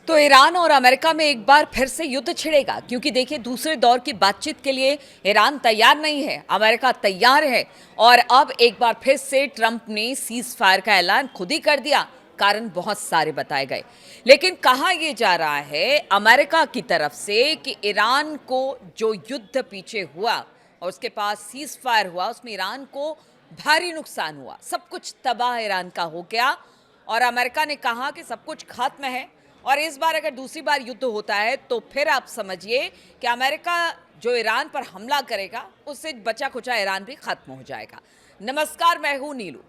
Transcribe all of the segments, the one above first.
तो ईरान और अमेरिका में एक बार फिर से युद्ध छिड़ेगा क्योंकि देखिए दूसरे दौर की बातचीत के लिए ईरान तैयार नहीं है, अमेरिका तैयार है। और अब एक बार फिर से ट्रंप ने सीज फायर का ऐलान खुद ही कर दिया। कारण बहुत सारे बताए गए, लेकिन कहा यह जा रहा है अमेरिका की तरफ से कि ईरान को जो युद्ध पीछे हुआ और उसके पास सीज फायर हुआ उसमें ईरान को भारी नुकसान हुआ, सब कुछ तबाह ईरान का हो गया। और अमेरिका ने कहा कि सब कुछ खत्म है। और इस बार अगर दूसरी बार युद्ध होता है तो फिर आप समझिए कि अमेरिका जो ईरान पर हमला करेगा उससे बचा खुचा ईरान भी खत्म हो जाएगा। नमस्कार, मैं हूं नीलू।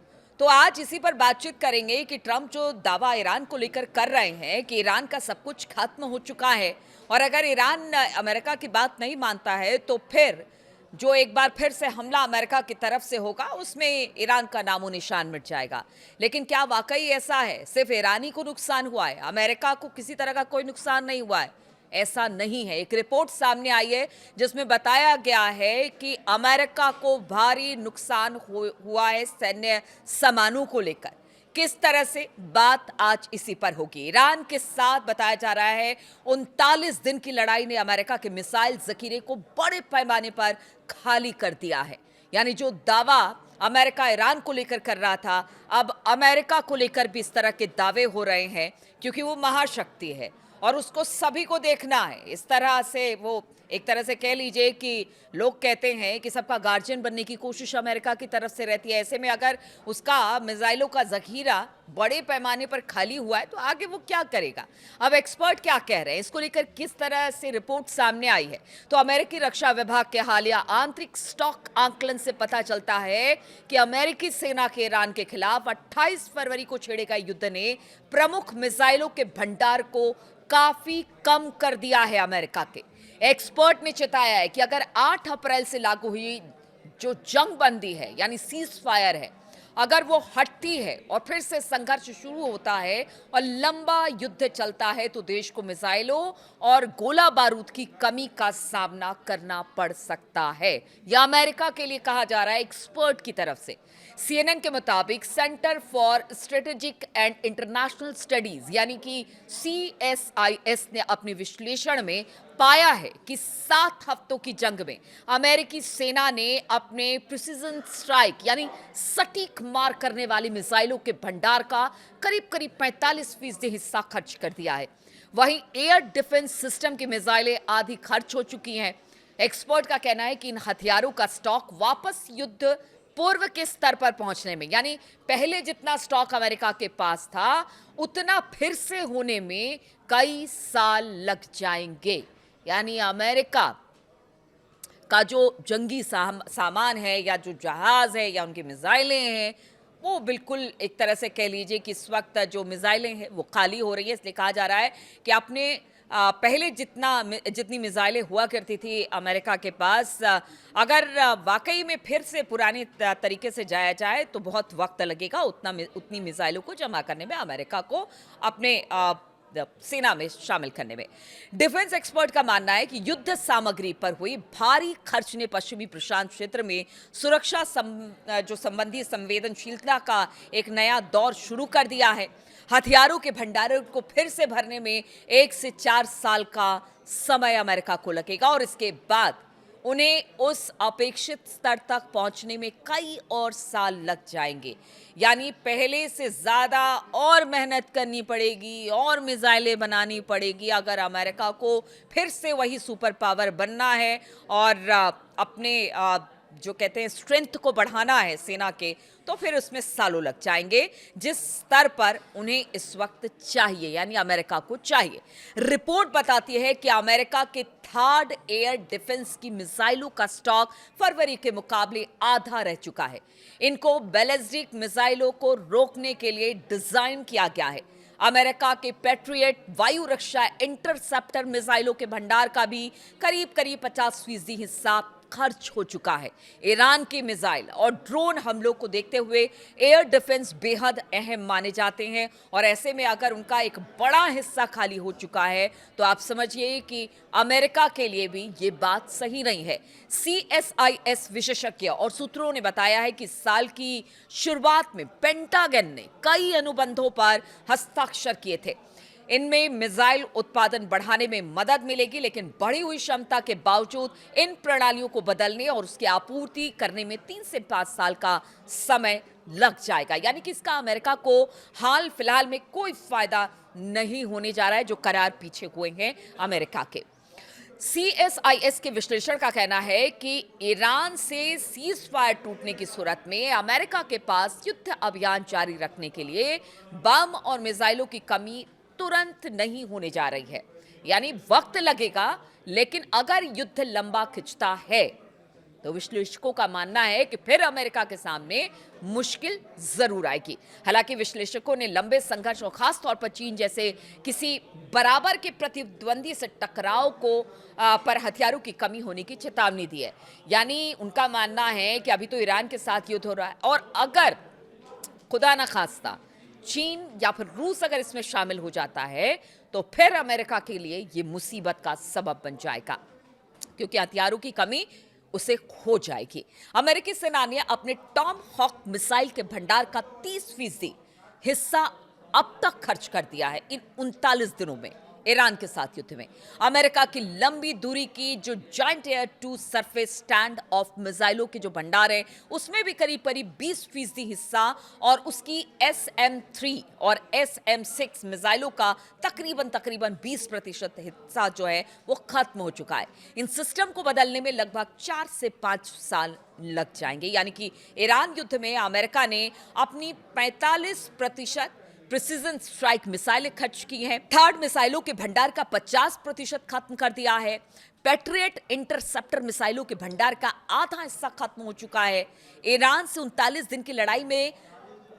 तो आज इसी पर बातचीत करेंगे कि ट्रंप जो दावा ईरान को लेकर कर रहे हैं कि ईरान का सब कुछ खत्म हो चुका है, और अगर ईरान अमेरिका की बात नहीं मानता है तो फिर जो एक बार फिर से हमला अमेरिका की तरफ से होगा उसमें ईरान का नामो निशान मिट जाएगा। लेकिन क्या वाकई ऐसा है? सिर्फ ईरानी को नुकसान हुआ है, अमेरिका को किसी तरह का कोई नुकसान नहीं हुआ है? ऐसा नहीं है। एक रिपोर्ट सामने आई है जिसमें बताया गया है कि अमेरिका को भारी नुकसान हुआ है सैन्य सामानों को लेकर। किस तरह से, बात आज इसी पर होगी। ईरान के साथ बताया जा रहा है 39 दिन की लड़ाई ने अमेरिका के मिसाइल जखीरे को बड़े पैमाने पर खाली कर दिया है। यानी जो दावा अमेरिका ईरान को लेकर कर रहा था, अब अमेरिका को लेकर भी इस तरह के दावे हो रहे हैं क्योंकि वो महाशक्ति है और उसको सभी को देखना है। इस तरह से वो एक तरह से कह लीजिए कि लोग कहते हैं कि सबका गार्जियन बनने की कोशिश अमेरिका की तरफ से रहती है। ऐसे में अगर उसका मिसाइलों का जखीरा बड़े पैमाने पर खाली हुआ है तो आगे वो क्या करेगा? अब एक्सपर्ट क्या कह रहे हैं, इसको लेकर किस तरह से रिपोर्ट सामने आई है, तो अमेरिकी रक्षा विभाग के हालिया आंतरिक स्टॉक आंकलन से पता चलता है कि अमेरिकी सेना के ईरान के खिलाफ 28 फरवरी को छेड़े गए युद्ध ने प्रमुख मिसाइलों के भंडार को काफी कम कर दिया है। अमेरिका के एक्सपर्ट ने चेताया है कि अगर 8 अप्रैल से लागू हुई जो जंग बंदी है यानी सीज फायर है, अगर वो हटती है और फिर से संघर्ष शुरू होता है और लंबा युद्ध चलता है तो देश को मिसाइलों और गोला बारूद की कमी का सामना करना पड़ सकता है। यह अमेरिका के लिए कहा जा रहा है एक्सपर्ट की तरफ से। सीएनएन के मुताबिक centre for strategic and international studies यानी कि CSIS ने अपने विश्लेषण में पाया है कि 7 हफ्तों की जंग में अमेरिकी सेना ने अपने प्रिसीजन स्ट्राइक यानी सटीक मार करने वाली मिसाइलों के भंडार का करीब करीब 45% हिस्सा खर्च कर दिया है। वहीं एयर डिफेंस सिस्टम की मिसाइलें आधी खर्च हो चुकी हैं। एक्सपर्ट का कहना है कि इन हथियारों का स्टॉक वापस युद्ध पूर्व के स्तर पर पहुंचने में, यानी पहले जितना स्टॉक अमेरिका के पास था उतना फिर से होने में कई साल लग जाएंगे। यानी अमेरिका का जो जंगी सामान है या जो जहाज है या उनकी मिसाइलें हैं, वो बिल्कुल एक तरह से कह लीजिए कि इस वक्त जो मिसाइलें हैं वो खाली हो रही है। इसलिए कहा जा रहा है कि आपने पहले जितनी मिसाइलें हुआ करती थी अमेरिका के पास, अगर वाकई में फिर से पुराने तरीके से जाया जाए तो बहुत वक्त लगेगा उतनी मिसाइलों को जमा करने में, अमेरिका को अपने सेना में शामिल करने में। डिफेंस एक्सपर्ट का मानना है कि युद्ध सामग्री पर हुई भारी खर्च ने पश्चिमी प्रशांत क्षेत्र में सुरक्षा जो संबंधी संवेदनशीलता का एक नया दौर शुरू कर दिया है। हथियारों के भंडारों को फिर से भरने में 1 से 4 साल का समय अमेरिका को लगेगा और इसके बाद उन्हें उस अपेक्षित स्तर तक पहुंचने में कई और साल लग जाएंगे। यानी पहले से ज्यादा और मेहनत करनी पड़ेगी और मिसाइलें बनानी पड़ेगी अगर अमेरिका को फिर से वही सुपर पावर बनना है और अपने जो कहते हैं स्ट्रेंथ को बढ़ाना है सेना के, तो फिर उसमें सालों लग जाएंगे जिस स्तर पर उन्हें इस वक्त चाहिए, यानी अमेरिका को चाहिए। रिपोर्ट बताती है कि अमेरिका के थर्ड एयर डिफेंस की मिसाइलों का स्टॉक फरवरी के मुकाबले आधा रह चुका है। इनको बैलिस्टिक मिसाइलों को रोकने के लिए डिजाइन किया गया है। अमेरिका के पैट्रियट वायु रक्षा इंटरसेप्टर मिसाइलों के भंडार का भी करीब करीब 50% हिस्सा खर्च हो चुका है। ईरान की मिसाइल और ड्रोन हमलों को देखते हुए एयर डिफेंस बेहद अहम माने जाते हैं और ऐसे में अगर उनका एक बड़ा हिस्सा खाली हो चुका है तो आप समझिए कि अमेरिका के लिए भी ये बात सही नहीं है। CSIS विशेषज्ञ और सूत्रों ने बताया है कि साल की शुरुआत में पेंटागन ने कई अनुबंधों पर हस्ताक्षर किए थे। इनमें मिसाइल उत्पादन बढ़ाने में मदद मिलेगी, लेकिन बढ़ी हुई क्षमता के बावजूद इन प्रणालियों को बदलने और उसकी आपूर्ति करने में 3 से 5 साल का समय लग जाएगा। यानी कि इसका अमेरिका को हाल फिलहाल में कोई फायदा नहीं होने जा रहा है, जो करार पीछे हुए हैं अमेरिका के। CSIS के विश्लेषण का कहना है कि ईरान से सीज फायर टूटने की सूरत में अमेरिका के पास युद्ध अभियान जारी रखने के लिए बम और मिसाइलों की कमी तुरंत नहीं होने जा रही है। यानी वक्त लगेगा, लेकिन अगर युद्ध लंबा खिंचता है तो विश्लेषकों का मानना है कि फिर अमेरिका के सामने मुश्किल जरूर आएगी। हालांकि विश्लेषकों ने लंबे संघर्ष और खास तौर पर चीन जैसे किसी बराबर के प्रतिद्वंदी से टकराव को पर हथियारों की कमी होने की चेतावनी दी है। यानी उनका मानना है कि अभी तो ईरान के साथ युद्ध हो रहा है, और अगर खुदा न खास्ता चीन या फिर रूस अगर इसमें शामिल हो जाता है तो फिर अमेरिका के लिए ये मुसीबत का सबब बन जाएगा, क्योंकि हथियारों की कमी उसे हो जाएगी। अमेरिकी सेना ने अपने टॉम हॉक मिसाइल के भंडार का 30% हिस्सा अब तक खर्च कर दिया है इन 39 दिनों में ईरान के साथ युद्ध में। अमेरिका की लंबी दूरी की जो joint air to surface stand off मिसाइलों के जो भंडार है, उसमें भी करीब करीब 20% हिस्सा, और उसकी SM-3 और SM-6 मिसाइलों का तकरीबन 20% हिस्सा जो है वो खत्म हो चुका है। इन सिस्टम को बदलने में लगभग 4 से 5 साल लग जाएंगे। यानी कि ईरान युद्ध में अमेरिका ने अपनी 45% प्रिसीजन स्ट्राइक मिसाइलें खर्च की हैं। थर्ड मिसाइलों के भंडार का 50% खत्म कर दिया है। पैट्रियट इंटरसेप्टर मिसाइलों के भंडार का आधा हिस्सा खत्म हो चुका है। ईरान से 39 दिन की लड़ाई में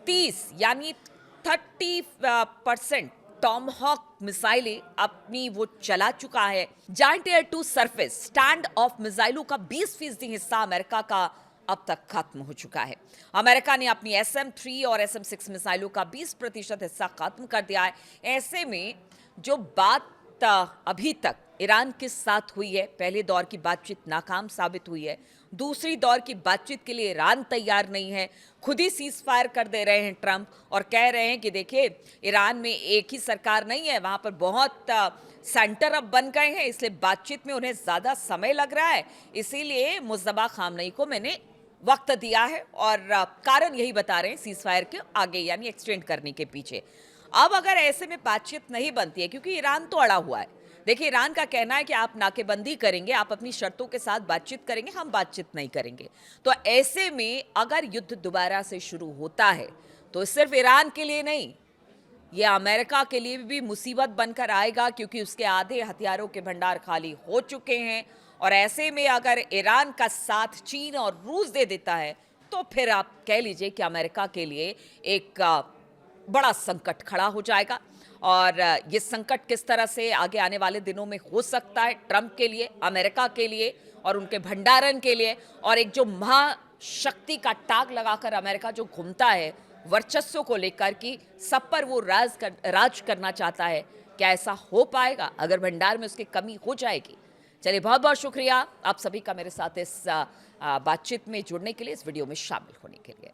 30 यानी 30% टॉमहॉक मिसाइलें अपनी वो चला चुका है। Joint air to surface stand off मिसाइलों का 20% हिस्सा अमेरिका का अब तक खत्म हो चुका है। अमेरिका ने अपनी SM-3 और SM-6 मिसाइलों का 20% हिस्सा खत्म कर दिया है। ऐसे में जो बात अभी तक ईरान के साथ हुई है, पहले दौर की बातचीत नाकाम साबित हुई है। दूसरी दौर की बातचीत के लिए ईरान तैयार नहीं है। खुद ही सीज फायर कर दे रहे हैं ट्रंप, और कह रहे हैं कि देखिए ईरान में एक ही सरकार नहीं है, वहां पर बहुत सेंटर अब बन गए हैं, इसलिए बातचीत में उन्हें ज्यादा समय लग रहा है। इसीलिए मुज्तबा खामनेई को मैंने वक्त दिया है, और कारण यही बता रहे हैं सीज फायर के आगे यानी एक्सटेंड करने के पीछे। अब अगर ऐसे में बातचीत नहीं बनती है, क्योंकि ईरान तो अड़ा हुआ है। देखिए, ईरान का कहना है कि आप नाकेबंदी करेंगे, आप अपनी शर्तों के साथ बातचीत करेंगे, हम बातचीत नहीं करेंगे। तो ऐसे में अगर युद्ध दोबारा से शुरू होता है तो सिर्फ ईरान के लिए नहीं, यह अमेरिका के लिए भी मुसीबत बनकर आएगा, क्योंकि उसके आधे हथियारों के भंडार खाली हो चुके हैं। और ऐसे में अगर ईरान का साथ चीन और रूस दे देता है तो फिर आप कह लीजिए कि अमेरिका के लिए एक बड़ा संकट खड़ा हो जाएगा। और ये संकट किस तरह से आगे आने वाले दिनों में हो सकता है ट्रंप के लिए, अमेरिका के लिए और उनके भंडारण के लिए, और एक जो महाशक्ति का टाग लगाकर अमेरिका जो घूमता है वर्चस्व को लेकर कि सब पर वो राज करना चाहता है, क्या ऐसा हो पाएगा अगर भंडार में उसकी कमी हो जाएगी? चलिए, बहुत बहुत शुक्रिया आप सभी का मेरे साथ इस बातचीत में जुड़ने के लिए, इस वीडियो में शामिल होने के लिए।